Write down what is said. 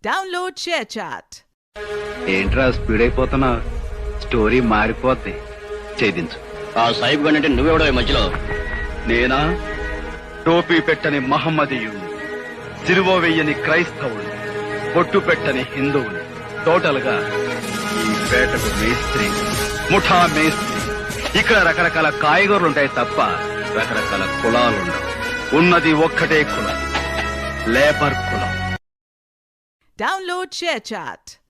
Download ShareChat. ఏంట్రా speed అయిపోతున్నా? Story మారిపోద్ది. ఛేదించు. ఆ సాహిబ్ గన్ అంటే నువ్వెవడో ఈ మధ్యలో? నేనా? టోపీ పెట్టని మహమ్మదీయుడు, సిలువ వెయ్యని క్రైస్తవుడు, బొట్టు పెట్టని హిందువులు, టోటల్ గా ఈ పేటకు మేస్త్రి, ముఠా మేస్త్రి. ఇక్కడ రకరకాల కాయగూరలుంటాయి తప్ప రకరకాల కులాలుండవు. ఉన్నది ఒక్కటే కులం, లేబర్ కులం. Download ShareChat.